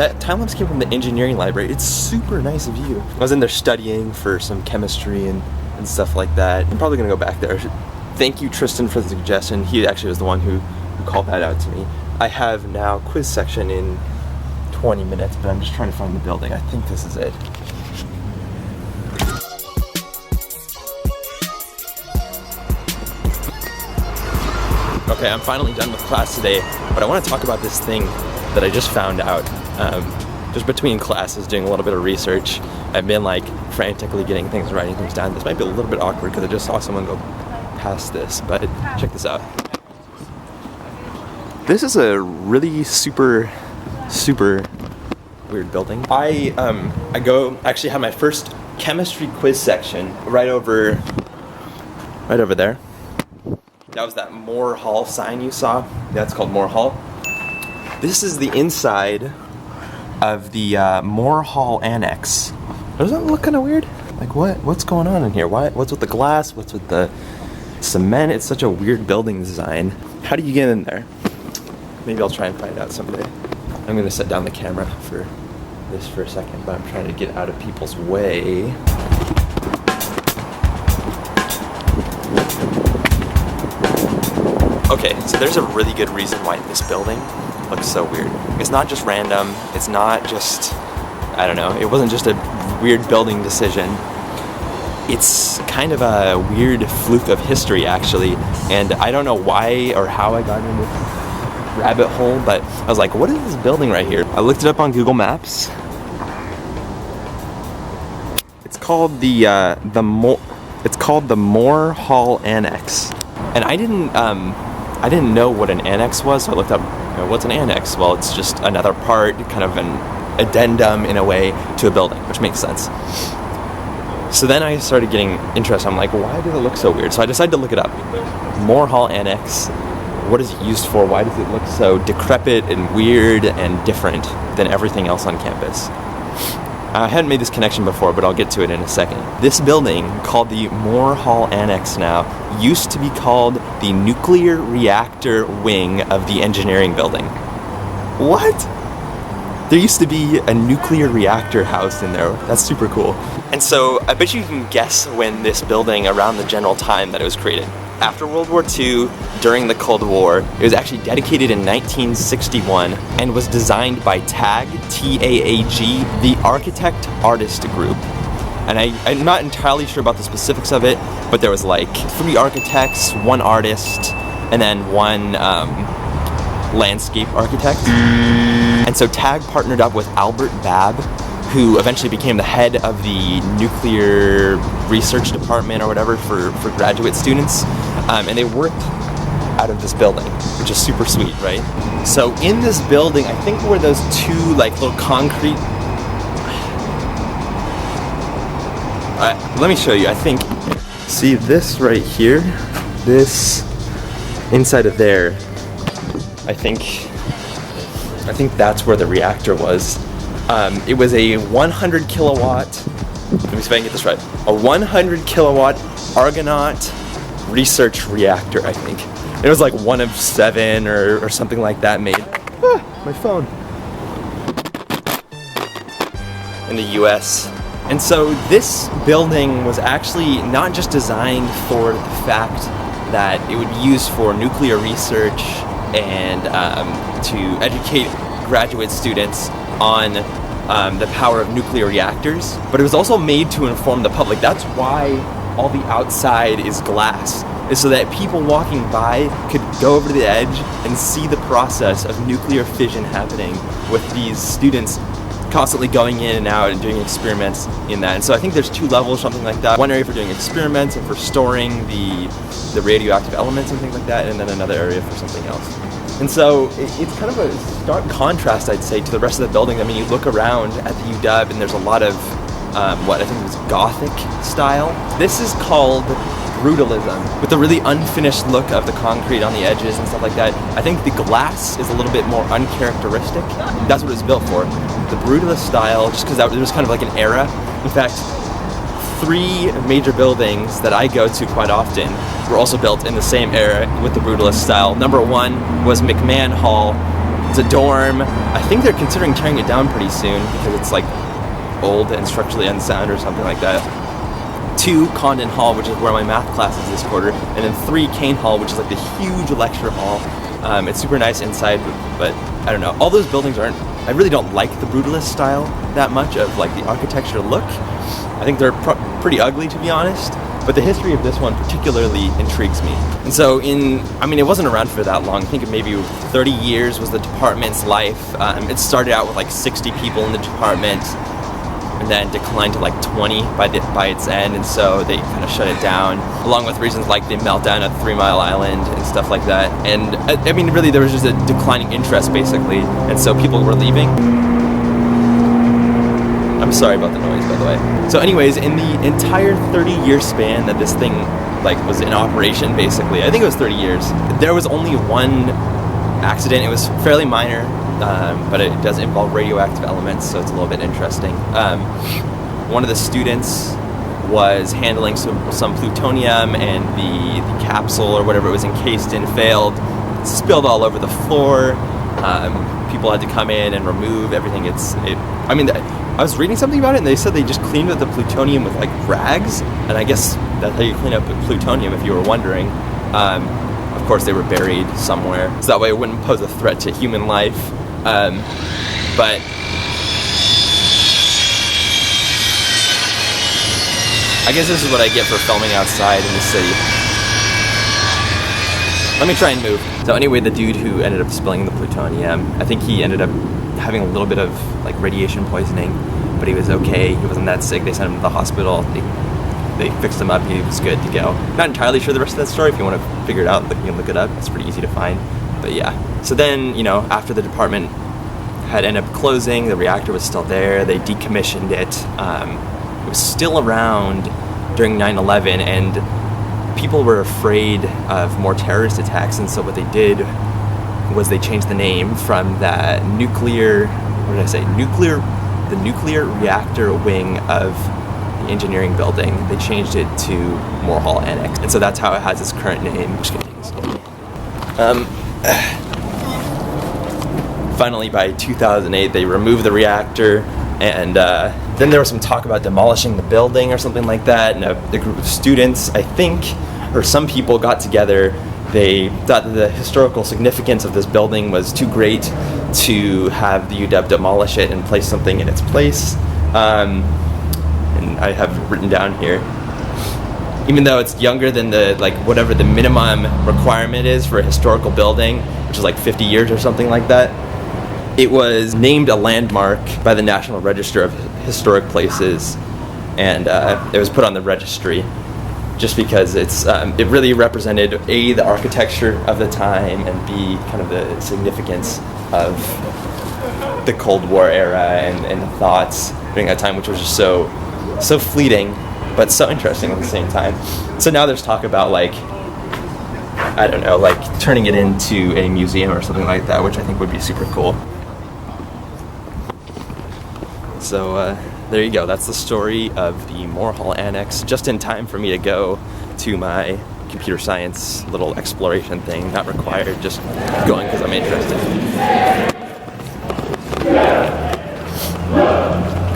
that time lapse came from the engineering library. It's super nice view. I was in there studying for some chemistry and stuff like that. I'm probably gonna go back there. Thank you, Tristan, for the suggestion. He actually was the one who called that out to me. I have now quiz section in 20 minutes, but I'm just trying to find the building. I think this is it. Okay, I'm finally done with class today, but I want to talk about this thing that I just found out. Just between classes, doing a little bit of research, I've been like frantically getting things, writing things down. This might be a little bit awkward because I just saw someone go past this, but check this out. This is a really super weird building. I actually have my first chemistry quiz section right over there. That was that Moore Hall sign you saw. That's called Moore Hall. This is the inside of the Moore Hall Annex. Doesn't that look kind of weird? Like what's going on in here? What's with the glass? What's with the cement? It's such a weird building design. How do you get in there? Maybe I'll try and find out someday. I'm gonna set down the camera for this for a second, but I'm trying to get out of people's way. Okay, so there's a really good reason why this building looks so weird. It's not just random, it's not just, I don't know, it wasn't just a weird building decision. It's kind of a weird fluke of history, actually, and I don't know why or how I got in this rabbit hole, but I was like, what is this building right here? I looked it up on Google Maps. It's called the Moore Hall Annex, and I didn't know what an annex was, so I looked up, what's an annex? Well, it's just another part, kind of an addendum in a way to a building, which makes sense. So then I started getting interested. I'm like, why does it look so weird? So I decided to look it up. Moore Hall Annex, what is it used for? Why does it look so decrepit and weird and different than everything else on campus? I hadn't made this connection before, but I'll get to it in a second. This building, called the Moore Hall Annex now, used to be called the Nuclear Reactor Wing of the Engineering Building. What? There used to be a nuclear reactor housed in there. That's super cool. And so I bet you can guess when this building, around the general time that it was created. After World War II, during the Cold War, it was actually dedicated in 1961 and was designed by TAG, T-A-A-G, the Architect Artist Group. And I'm not entirely sure about the specifics of it, but there was like 3 architects, 1 artist, and then 1 landscape architect. And so TAG partnered up with Albert Babb, who eventually became the head of the nuclear research department or whatever for graduate students. And they worked out of this building, which is super sweet, right? So in this building, I think where those 2 like little concrete... let me show you, I think. See this right here? This inside of there, I think that's where the reactor was. It was a 100 kilowatt, let me see if I can get this right, a 100 kilowatt Argonaut research reactor, I think. It was like 1 of 7 or something like that made. My phone. In the US. And so this building was actually not just designed for the fact that it would be used for nuclear research and to educate graduate students on the power of nuclear reactors, but it was also made to inform the public. That's why all the outside is glass, is so that people walking by could go over to the edge and see the process of nuclear fission happening with these students constantly going in and out and doing experiments in that. And so I think there's 2 levels, something like that. One area for doing experiments and for storing the radioactive elements and things like that, and then another area for something else. And so it's kind of a stark contrast, I'd say, to the rest of the building. I mean, you look around at the UW and there's a lot of what I think was Gothic style. This is called brutalism, with the really unfinished look of the concrete on the edges and stuff like that. I think the glass is a little bit more uncharacteristic. That's what it's built for. The brutalist style, just because it was kind of like an era. In fact, 3 major buildings that I go to quite often were also built in the same era with the brutalist style. Number 1 was McMahon Hall It's a dorm. I think they're considering tearing it down pretty soon because it's like old and structurally unsound or something like that. 2, Condon Hall, which is where my math class is this quarter, and then 3, Kane Hall, which is like the huge lecture hall. It's super nice inside, but I don't know. All those buildings aren't, I really don't like the brutalist style that much of like the architecture look. I think they're pretty ugly, to be honest, but the history of this one particularly intrigues me. And so I mean, it wasn't around for that long. I think maybe 30 years was the department's life. It started out with like 60 people in the department, and then declined to like 20 by its end, and so they kind of shut it down, along with reasons like the meltdown at 3 Mile Island and stuff like that. And I mean, really, there was just a declining interest, basically, and so people were leaving. I'm sorry about the noise, by the way. So anyways, in the entire 30-year span that this thing like was in operation, basically, I think it was 30 years, there was only one accident. It was fairly minor, but it does involve radioactive elements, so it's a little bit interesting. One of the students was handling some plutonium, and the capsule or whatever it was encased in failed, spilled all over the floor. People had to come in and remove everything. I mean, I was reading something about it, and they said they just cleaned up the plutonium with like rags, and I guess that's how you clean up plutonium, if you were wondering. Of course, they were buried somewhere, so that way it wouldn't pose a threat to human life. But I guess this is what I get for filming outside in the city. Let me try and move. So anyway, the dude who ended up spilling the plutonium, I think he ended up having a little bit of like radiation poisoning, but he was okay. He wasn't that sick. They sent him to the hospital. They fixed him up. He was good to go. Not entirely sure the rest of that story. If you want to figure it out, you can look it up. It's pretty easy to find. But yeah. So then, you know, after the department had ended up closing, the reactor was still there. They decommissioned it. It was still around during 9/11, and people were afraid of more terrorist attacks, and so what they did was they changed the name from that the nuclear reactor wing of the engineering building. They changed it to Moore Hall Annex, and so that's how it has its current name. Just gonna take this slowly. Finally, by 2008, they removed the reactor, and then there was some talk about demolishing the building or something like that, and a group of students, I think, or some people got together. They thought that the historical significance of this building was too great to have the UW demolish it and place something in its place. And I have it written down here. Even though it's younger than whatever the minimum requirement is for a historical building, which is like 50 years or something like that, it was named a landmark by the National Register of Historic Places, and it was put on the registry just because it really represented A, the architecture of the time, and B, kind of the significance of the Cold War era and the thoughts during that time, which was just so fleeting, but so interesting at the same time. So now there's talk about I don't know, turning it into a museum or something like that, which I think would be super cool. So there you go. That's the story of the Moore Hall Annex, just in time for me to go to my computer science little exploration thing. Not required, just going because I'm interested.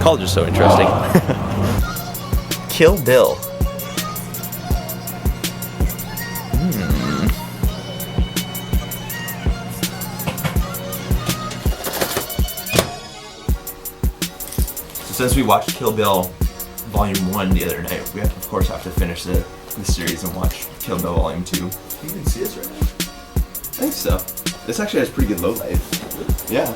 College is so interesting. Kill Bill. Since we watched Kill Bill Volume 1 the other night, we of course have to finish the series and watch Kill Bill Volume 2. Can you even see us right now? I think so. This actually has pretty good low light. Yeah.